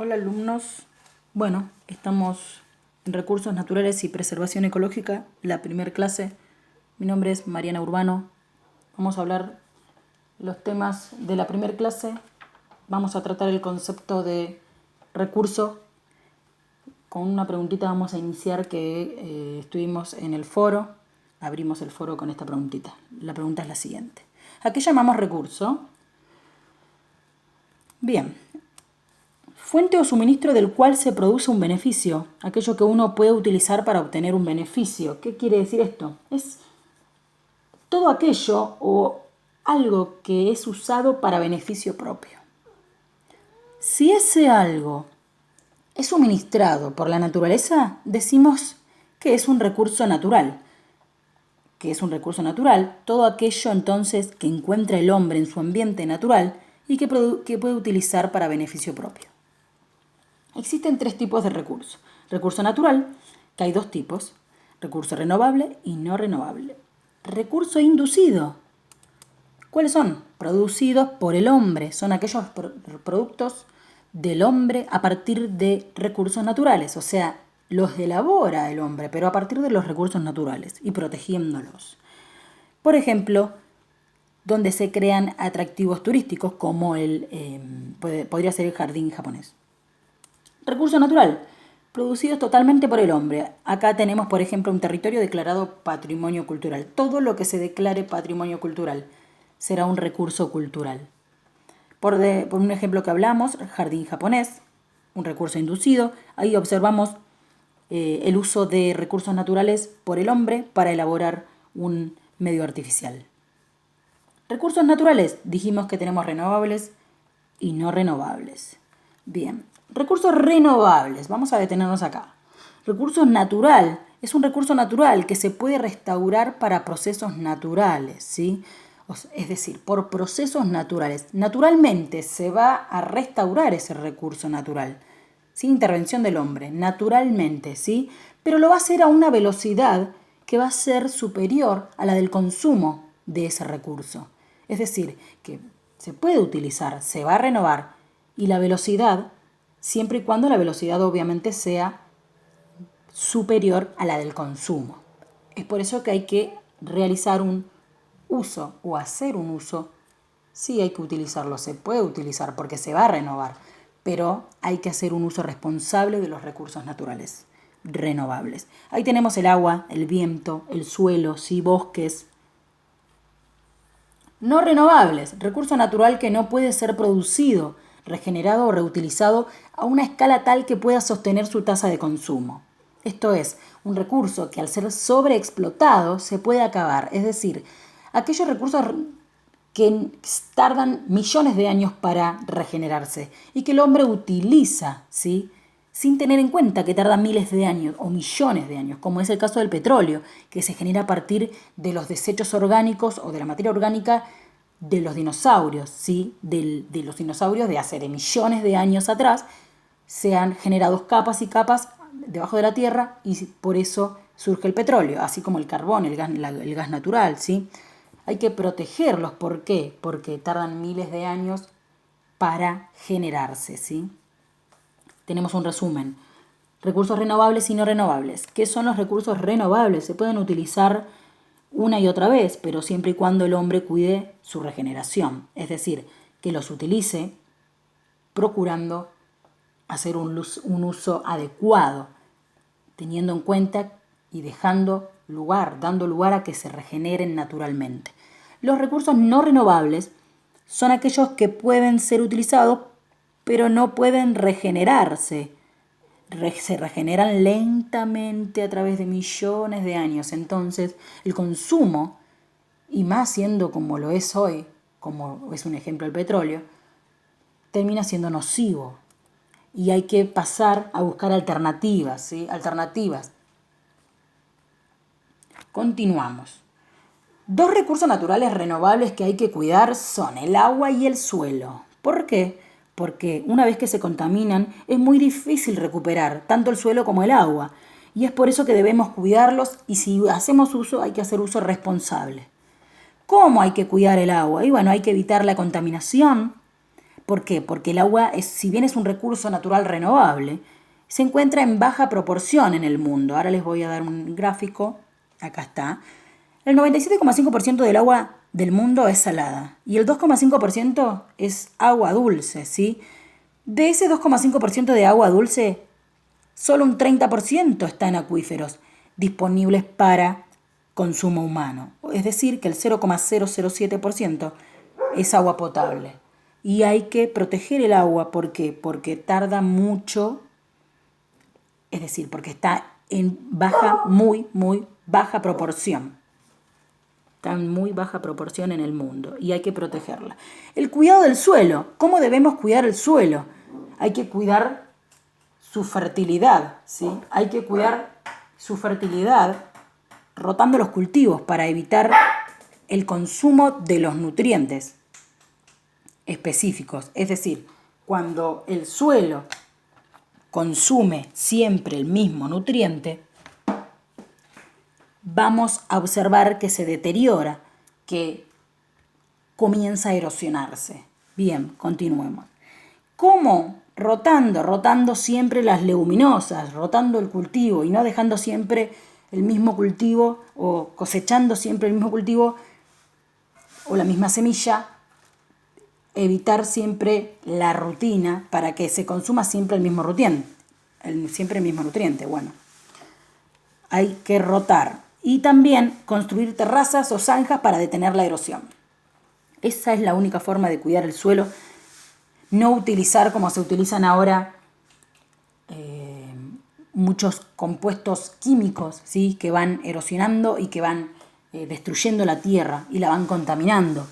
Hola alumnos, bueno, estamos en Recursos Naturales y Preservación Ecológica, la primera clase. Mi nombre es Mariana Urbano. Vamos a hablar los temas de la primera clase. Vamos a tratar el concepto de recurso. Con una preguntita vamos a iniciar que estuvimos en el foro. Abrimos el foro con esta preguntita. La pregunta es la siguiente. ¿A qué llamamos recurso? Bien. Fuente o suministro del cual se produce un beneficio, aquello que uno puede utilizar para obtener un beneficio. ¿Qué quiere decir esto? Es todo aquello o algo que es usado para beneficio propio. Si ese algo es suministrado por la naturaleza, decimos que es un recurso natural. Que es un recurso natural, todo aquello entonces que encuentra el hombre en su ambiente natural y que puede utilizar para beneficio propio. Existen tres tipos de recurso. Recurso natural, que hay dos tipos, recurso renovable y no renovable. Recurso inducido. ¿Cuáles son? Producidos por el hombre. Son aquellos productos del hombre a partir de recursos naturales. O sea, los elabora el hombre, pero a partir de los recursos naturales y protegiéndolos. Por ejemplo, donde se crean atractivos turísticos como podría ser el jardín japonés. Recurso natural, producido totalmente por el hombre. Acá tenemos, por ejemplo, un territorio declarado patrimonio cultural. Todo lo que se declare patrimonio cultural será un recurso cultural. Por un ejemplo que hablamos, jardín japonés, un recurso inducido. Ahí observamos el uso de recursos naturales por el hombre para elaborar un medio artificial. Recursos naturales, dijimos que tenemos renovables y no renovables. Bien, recursos renovables, vamos a detenernos acá. Recurso natural, es un recurso natural que se puede restaurar para procesos naturales, ¿sí? Es decir, por procesos naturales. Naturalmente se va a restaurar ese recurso natural, sin intervención del hombre, naturalmente, ¿sí? Pero lo va a hacer a una velocidad que va a ser superior a la del consumo de ese recurso. Es decir, que se puede utilizar, se va a renovar, y la velocidad, siempre y cuando la velocidad obviamente sea superior a la del consumo. Es por eso que hay que realizar un uso o hacer un uso. Sí hay que utilizarlo, se puede utilizar porque se va a renovar, pero hay que hacer un uso responsable de los recursos naturales renovables. Ahí tenemos el agua, el viento, el suelo, sí, bosques. No renovables, recurso natural que no puede ser producido, regenerado o reutilizado a una escala tal que pueda sostener su tasa de consumo. Esto es, un recurso que al ser sobreexplotado se puede acabar, es decir, aquellos recursos que tardan millones de años para regenerarse y que el hombre utiliza, ¿sí?, sin tener en cuenta que tarda miles de años o millones de años, como es el caso del petróleo, que se genera a partir de los desechos orgánicos o de la materia orgánica de los dinosaurios, ¿sí? De los dinosaurios de hace de millones de años atrás, se han generado capas y capas debajo de la tierra y por eso surge el petróleo, así como el carbón, el gas natural, ¿sí? Hay que protegerlos, ¿por qué? Porque tardan miles de años para generarse, ¿sí? Tenemos un resumen. Recursos renovables y no renovables. ¿Qué son los recursos renovables? Se pueden utilizar una y otra vez, pero siempre y cuando el hombre cuide su regeneración. Es decir, que los utilice procurando hacer un uso adecuado, teniendo en cuenta y dando lugar a que se regeneren naturalmente. Los recursos no renovables son aquellos que pueden ser utilizados, pero no pueden regenerarse. Se regeneran lentamente a través de millones de años. Entonces, el consumo, y más siendo como lo es hoy, como es un ejemplo el petróleo, termina siendo nocivo. Y hay que pasar a buscar alternativas, ¿sí? Alternativas. Continuamos. Dos recursos naturales renovables que hay que cuidar son el agua y el suelo. ¿Por qué? Porque una vez que se contaminan es muy difícil recuperar tanto el suelo como el agua. Y es por eso que debemos cuidarlos y si hacemos uso hay que hacer uso responsable. ¿Cómo hay que cuidar el agua? Y bueno, hay que evitar la contaminación, ¿Por qué? Porque el agua, si bien es un recurso natural renovable, se encuentra en baja proporción en el mundo. Ahora les voy a dar un gráfico. Acá está. El 97,5% del agua del mundo es salada y el 2,5% es agua dulce, ¿sí? De ese 2,5% de agua dulce, solo un 30% está en acuíferos disponibles para consumo humano. Es decir, que el 0,007% es agua potable. Y hay que proteger el agua. ¿Por qué? Porque tarda mucho, es decir, porque está en muy baja proporción. Está en muy baja proporción en el mundo y hay que protegerla. El cuidado del suelo. ¿Cómo debemos cuidar el suelo? Hay que cuidar su fertilidad, ¿sí? Hay que cuidar su fertilidad rotando los cultivos para evitar el consumo de los nutrientes específicos. Es decir, cuando el suelo consume siempre el mismo nutriente, vamos a observar que se deteriora, que comienza a erosionarse. Bien, continuemos. ¿Cómo? Rotando siempre las leguminosas, rotando el cultivo y no dejando siempre el mismo cultivo o cosechando siempre el mismo cultivo o la misma semilla. Evitar siempre la rutina para que se consuma siempre el mismo nutriente. Bueno, hay que rotar y también construir terrazas o zanjas para detener la erosión. Esa es la única forma de cuidar el suelo. No utilizar, como se utilizan ahora, muchos compuestos químicos, ¿sí? Que van erosionando y que van destruyendo la tierra y la van contaminando.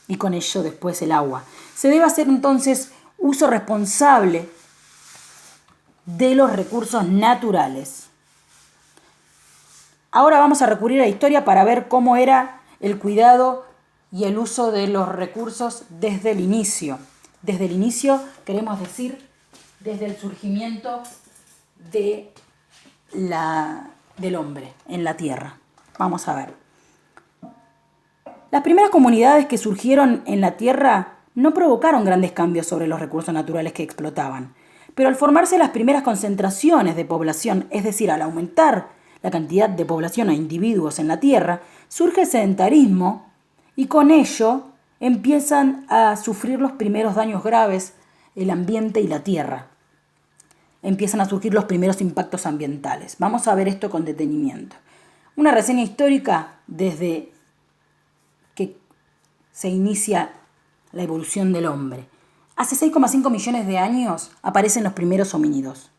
Y con ello después el agua. Se debe hacer entonces uso responsable de los recursos naturales. Ahora vamos a recurrir a la historia para ver cómo era el cuidado y el uso de los recursos desde el inicio. Desde el inicio queremos decir desde el surgimiento del hombre en la tierra. Vamos a ver. Las primeras comunidades que surgieron en la tierra no provocaron grandes cambios sobre los recursos naturales que explotaban. Pero al formarse las primeras concentraciones de población, es decir, al aumentar la cantidad de población a individuos en la tierra, surge el sedentarismo y con ello empiezan a sufrir los primeros daños graves el ambiente y la tierra. Empiezan a surgir los primeros impactos ambientales. Vamos a ver esto con detenimiento. Una reseña histórica desde que se inicia la evolución del hombre. Hace 6,5 millones de años aparecen los primeros homínidos.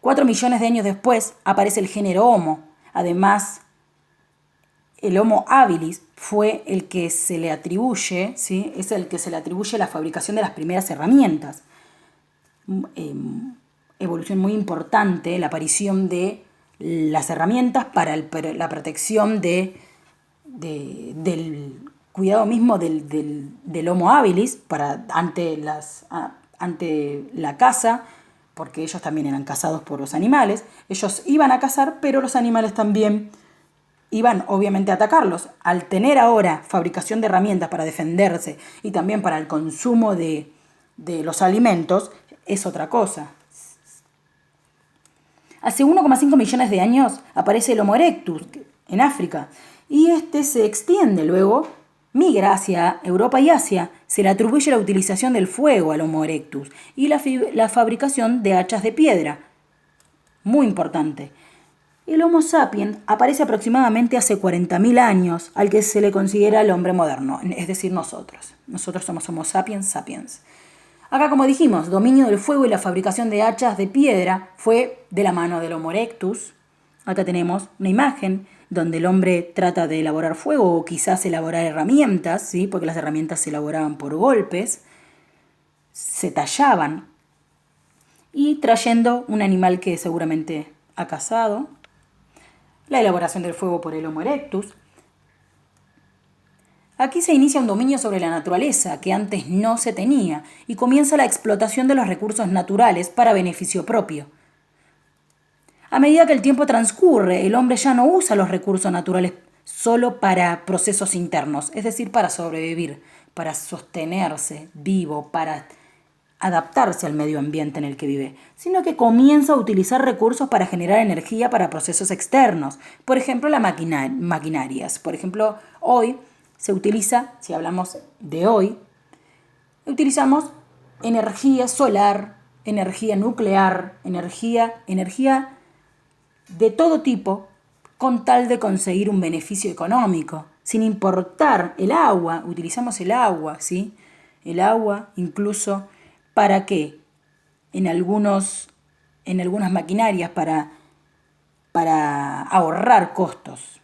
4 millones de años después aparece el género Homo. Además, el Homo habilis fue el que se le atribuye, ¿sí? Es el que se le atribuye la fabricación de las primeras herramientas. Evolución muy importante, la aparición de las herramientas para la protección del cuidado mismo del Homo habilis ante la caza, porque ellos también eran cazados por los animales. Ellos iban a cazar, pero los animales también iban obviamente a atacarlos. Al tener ahora fabricación de herramientas para defenderse y también para el consumo de los alimentos, es otra cosa. Hace 1,5 millones de años aparece el Homo erectus en África y este se extiende luego, migra hacia Europa y Asia. Se le atribuye la utilización del fuego al Homo erectus y la fabricación de hachas de piedra. Muy importante. El Homo sapiens aparece aproximadamente hace 40.000 años, al que se le considera el hombre moderno, es decir, nosotros. Nosotros somos Homo sapiens sapiens. Acá, como dijimos, dominio del fuego y la fabricación de hachas de piedra fue de la mano del Homo erectus. Acá tenemos una imagen donde el hombre trata de elaborar fuego o quizás elaborar herramientas, ¿sí? Porque las herramientas se elaboraban por golpes, se tallaban y trayendo un animal que seguramente ha cazado. La elaboración del fuego por el Homo erectus. Aquí se inicia un dominio sobre la naturaleza que antes no se tenía y comienza la explotación de los recursos naturales para beneficio propio. A medida que el tiempo transcurre, el hombre ya no usa los recursos naturales solo para procesos internos, es decir, para sobrevivir, para sostenerse vivo, para adaptarse al medio ambiente en el que vive, sino que comienza a utilizar recursos para generar energía para procesos externos. Por ejemplo, las maquinarias. Por ejemplo, hoy se utiliza, si hablamos de hoy, utilizamos energía solar, energía nuclear, energía de todo tipo, con tal de conseguir un beneficio económico, sin importar el agua. Utilizamos el agua, ¿sí? El agua incluso para qué, en algunas maquinarias para ahorrar costos.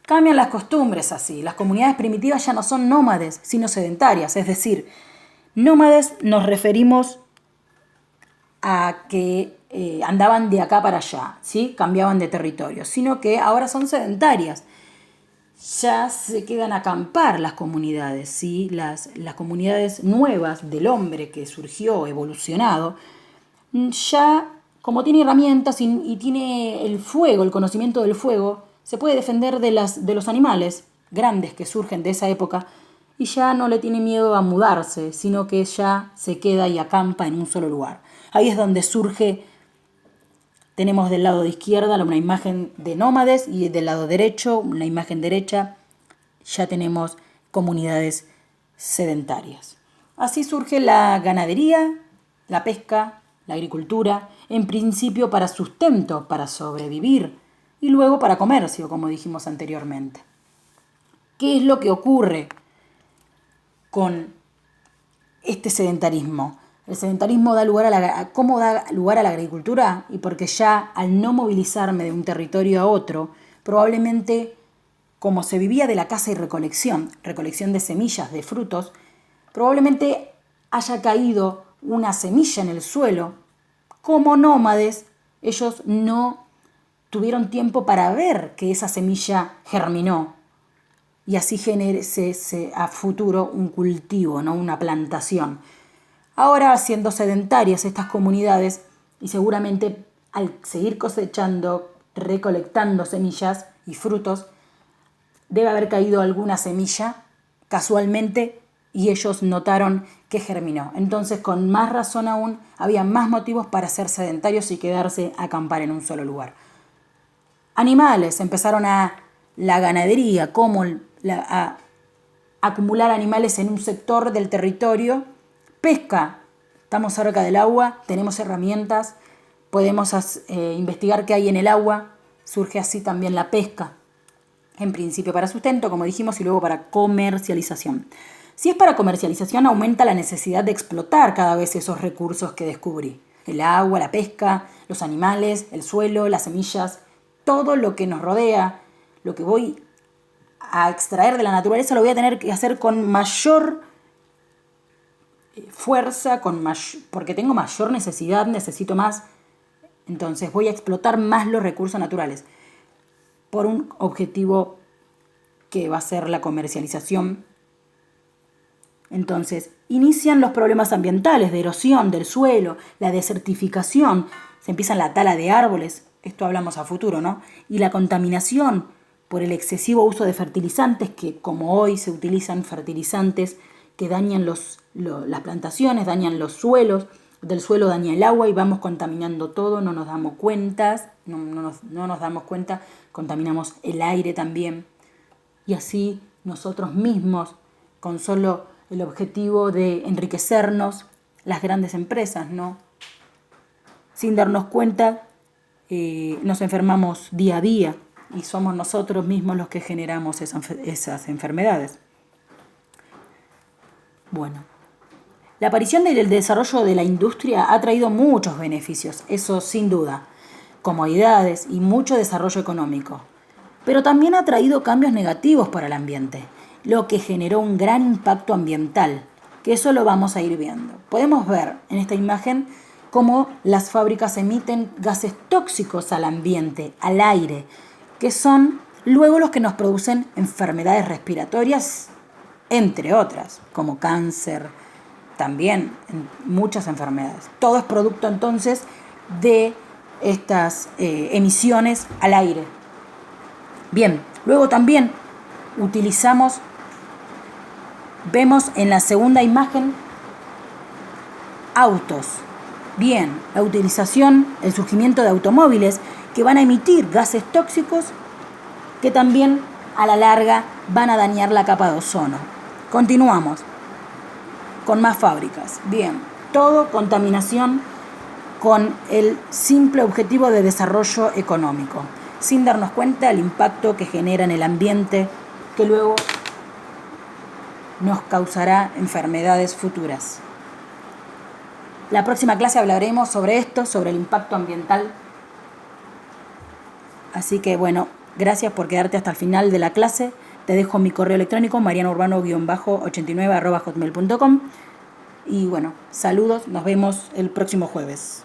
Cambian las costumbres así. Las comunidades primitivas ya no son nómades, sino sedentarias. Es decir, nómades nos referimos a que andaban de acá para allá, ¿sí? Cambiaban de territorio, sino que ahora son sedentarias. Ya se quedan a acampar las comunidades, ¿sí? Las comunidades nuevas del hombre que surgió, evolucionado, ya como tiene herramientas y tiene el fuego, el conocimiento del fuego, se puede defender de los animales grandes que surgen de esa época y ya no le tiene miedo a mudarse, sino que ya se queda y acampa en un solo lugar. Ahí es donde surge. Tenemos del lado de izquierda una imagen de nómades y del lado derecho, una imagen derecha, ya tenemos comunidades sedentarias. Así surge la ganadería, la pesca, la agricultura, en principio para sustento, para sobrevivir, y luego para comercio, como dijimos anteriormente. ¿Qué es lo que ocurre con este sedentarismo? El sedentarismo ¿cómo da lugar a la agricultura? Y porque ya al no movilizarme de un territorio a otro, probablemente como se vivía de la caza y recolección de semillas, de frutos, probablemente haya caído una semilla en el suelo. Como nómades, ellos no tuvieron tiempo para ver que esa semilla germinó y así genere a futuro un cultivo, ¿no? Una plantación. Ahora, siendo sedentarias estas comunidades, y seguramente al seguir cosechando, recolectando semillas y frutos, debe haber caído alguna semilla casualmente y ellos notaron que germinó. Entonces, con más razón aún, había más motivos para ser sedentarios y quedarse a acampar en un solo lugar. Animales, empezaron la ganadería, a acumular animales en un sector del territorio. Pesca, estamos cerca del agua, tenemos herramientas, podemos investigar qué hay en el agua, surge así también la pesca, en principio para sustento, como dijimos, y luego para comercialización. Si es para comercialización, aumenta la necesidad de explotar cada vez esos recursos que descubrí. El agua, la pesca, los animales, el suelo, las semillas, todo lo que nos rodea, lo que voy a extraer de la naturaleza lo voy a tener que hacer con mayor fuerza, porque tengo mayor necesidad, necesito más. Entonces voy a explotar más los recursos naturales por un objetivo que va a ser la comercialización. Entonces, inician los problemas ambientales de erosión del suelo, la desertificación, se empieza la tala de árboles, esto hablamos a futuro, ¿no? Y la contaminación por el excesivo uso de fertilizantes, que como hoy se utilizan fertilizantes que dañan las plantaciones, dañan los suelos, del suelo daña el agua y vamos contaminando todo, no nos damos cuenta, contaminamos el aire también. Y así nosotros mismos, con solo el objetivo de enriquecernos, las grandes empresas, ¿no? Sin darnos cuenta, nos enfermamos día a día y somos nosotros mismos los que generamos esas enfermedades. Bueno, la aparición del desarrollo de la industria ha traído muchos beneficios, eso sin duda, comodidades y mucho desarrollo económico, pero también ha traído cambios negativos para el ambiente, lo que generó un gran impacto ambiental, que eso lo vamos a ir viendo. Podemos ver en esta imagen cómo las fábricas emiten gases tóxicos al ambiente, al aire, que son luego los que nos producen enfermedades respiratorias, entre otras, como cáncer, también muchas enfermedades. Todo es producto entonces de estas emisiones al aire. Bien, luego también utilizamos Vemos en la segunda imagen autos. Bien, la utilización, el surgimiento de automóviles que van a emitir gases tóxicos que también a la larga van a dañar la capa de ozono. Continuamos con más fábricas. Bien, todo contaminación con el simple objetivo de desarrollo económico, sin darnos cuenta del impacto que genera en el ambiente, que luego nos causará enfermedades futuras. La próxima clase hablaremos sobre esto, sobre el impacto ambiental. Así que bueno, gracias por quedarte hasta el final de la clase. Te dejo mi correo electrónico marianaurbano-89@hotmail.com. Y bueno, saludos, nos vemos el próximo jueves.